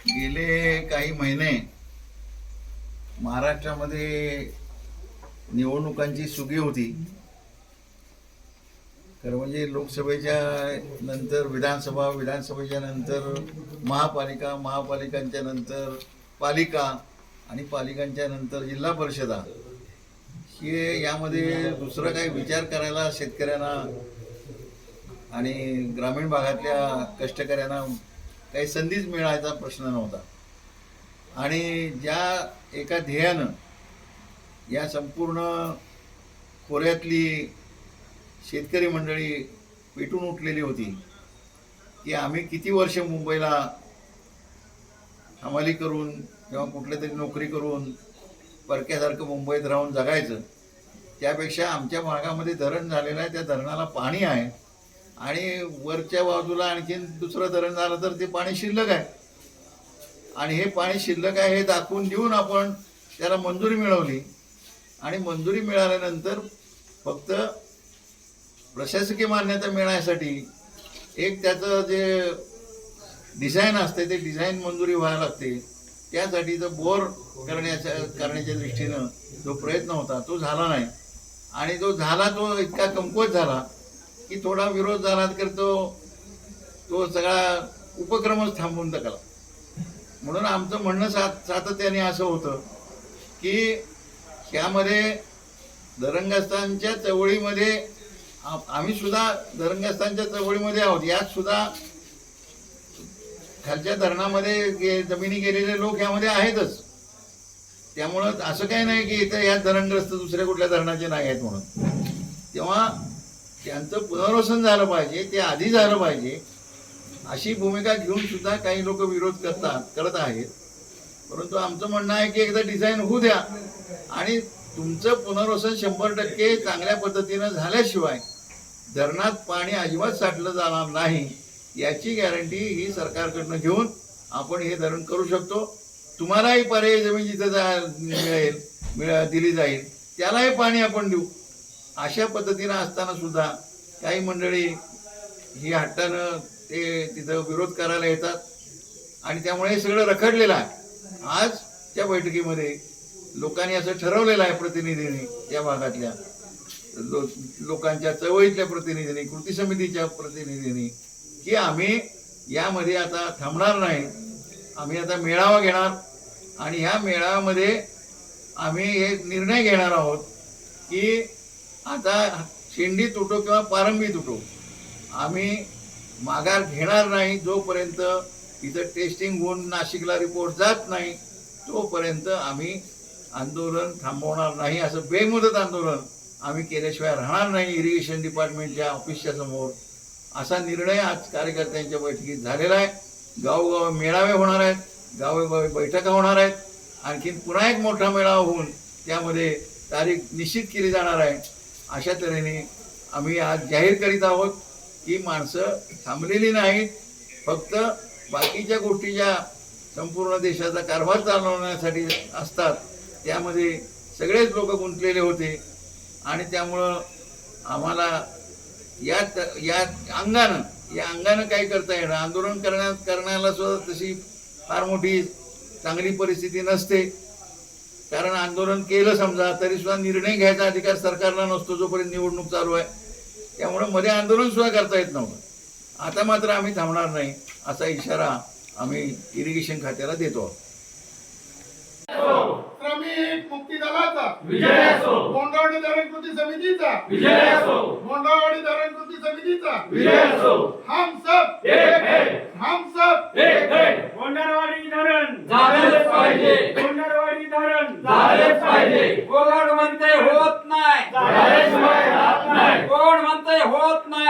गेले काही महिने महाराष्ट्रामध्ये निवडणुकांची सुगी होती. खरं म्हणजे लोकसभेच्या नंतर विधानसभा, विधानसभेच्या नंतर महापालिका, महापालिकांच्या नंतर पालिका आणि पालिकांच्या नंतर जिल्हा परिषदा. हे यामध्ये दुसरं काही विचार करायला शेतकऱ्यांना आणि ग्रामीण भागातल्या कष्टकऱ्यांना काही संधीच मिळायचा प्रश्न नव्हता. आणि ज्या एका ध्येयानं या संपूर्ण खोऱ्यातली शेतकरी मंडळी पेटून उठलेली होती की आम्ही किती वर्ष मुंबईला हमाली करून किंवा कुठल्या तरी नोकरी करून परक्यासारखं मुंबईत राहून जगायचं, त्यापेक्षा आमच्या भागामध्ये धरण झालेलं आहे, त्या धरणाला पाणी आहे आणि वरच्या बाजूला आणखीन दुसरं धरण झालं तर ते पाणी शिल्लक आहे आणि हे पाणी शिल्लक आहे हे दाखवून देऊन आपण त्याला मंजुरी मिळवली. आणि मंजुरी मिळाल्यानंतर फक्त प्रशासकीय मान्यता मिळण्यासाठी एक त्याचं जे डिझाईन असते ते डिझाईन मंजुरी व्हायला लागते. त्यासाठी जो बोर करण्याच्या दृष्टीनं जो प्रयत्न होता तो झाला नाही. आणि तो झाला तो इतका कमकुवत झाला की थोडा विरोध झाला तर तो सगळा उपक्रमच थांबवून टाकला. म्हणून आमचं म्हणणं सातत्याने असं होतं की ह्यामध्ये धरणग्रस्तांच्या चळवळीमध्ये आम्ही सुद्धा धरणग्रस्तांच्या चळवळीमध्ये आहोत. यात सुद्धा खालच्या धरणामध्ये जमिनी गेलेले लोक यामध्ये आहेतच. त्यामुळं असं काही नाही की इथं यात धरणग्रस्त दुसऱ्या कुठल्या धरणाचे नाही आहेत म्हणून. तेव्हा त्यांचं पुनर्वसन झालं पाहिजे, ते आधी झालं पाहिजे अशी भूमिका घेऊन सुद्धा काही लोक विरोध करत आहेत. परंतु आमचं म्हणणं आहे की एकदा डिझाईन होऊ द्या आणि तुमचं पुनर्वसन 100% चांगल्या पद्धतीनं झाल्याशिवाय धरणात पाणी अजिबात साठलं जाणार नाही याची गॅरंटी ही सरकारकडनं घेऊन आपण हे धरण करू शकतो. तुम्हालाही पर्यायी जमीन जिथं दिली जाईल त्यालाही पाणी आपण देऊ. अशा पद्धतीनं असताना सुद्धा काही मंडळी ही हट्टानं ते तिथं विरोध करायला येतात आणि त्यामुळे हे सगळं रखडलेलं आहे. आज त्या बैठकीमध्ये लोकांनी असं ठरवलेलं आहे, प्रतिनिधींनी, त्या भागातल्या लोकांच्या चळवळीतल्या प्रतिनिधींनी, कृती समितीच्या प्रतिनिधींनी, की आम्ही यामध्ये आता थांबणार नाही. आम्ही आता मेळावा घेणार आणि ह्या मेळाव्यामध्ये आम्ही हे निर्णय घेणार आहोत की आता शेंडी तुटो किंवा पारंबी तुटो, आम्ही माघार घेणार नाही जोपर्यंत इथं टेस्टिंग होऊन नाशिकला रिपोर्ट जात नाही तोपर्यंत आम्ही आंदोलन थांबवणार नाही. असं बेमुदत आंदोलन आम्ही केल्याशिवाय राहणार नाही इरिगेशन डिपार्टमेंटच्या ऑफिसच्या समोर, असा निर्णय आज कार्यकर्त्यांच्या बैठकीत झालेला आहे. गावोगाव मेळावे होणार आहेत, गावोगावी बैठका होणार आहेत. आणखीन पुन्हा एक मोठा मेळावा होऊन त्यामध्ये तारीख निश्चित केली जाणार आहे. अशा तऱ्हेने आम्ही आज जाहीर करीत आहोत की माणसं थांबलेली नाहीत. फक्त बाकीच्या गोष्टी ज्या संपूर्ण देशाचा कारभार चालवण्यासाठी असतात त्यामध्ये सगळेच लोक गुंतलेले होते आणि त्यामुळं आम्हाला या अंगानं काही करता येणं, आंदोलन करण्याला सुद्धा तशी फार मोठी चांगली परिस्थिती नसते. कारण आंदोलन केलं समजा तरी सुद्धा निर्णय घ्यायचा अधिकार सरकारला नसतो जोपर्यंत निवडणूक चालू आहे. त्यामुळे मध्ये आंदोलन सुद्धा करता येत नव्हतं. आता मात्र आम्ही थांबणार नाही असा इशारा आम्ही इरिगेशन खात्याला देतो. श्रमिक मुक्ती दलाचा विजय असो. गोंडवाडी धरण कृती समितीचा विजय असो. गोंडवाडी धरण कृती समितीचा विजय असो. हम सब एक है. हम सब एक है. गोंडवाडी धरण झालेच पाहिजे. गोंडवाडी धरण झालेच पाहिजे. कोण म्हणते होत नाही, झाल्याशिवाय राहत नाही. कोण म्हणते होत नाही.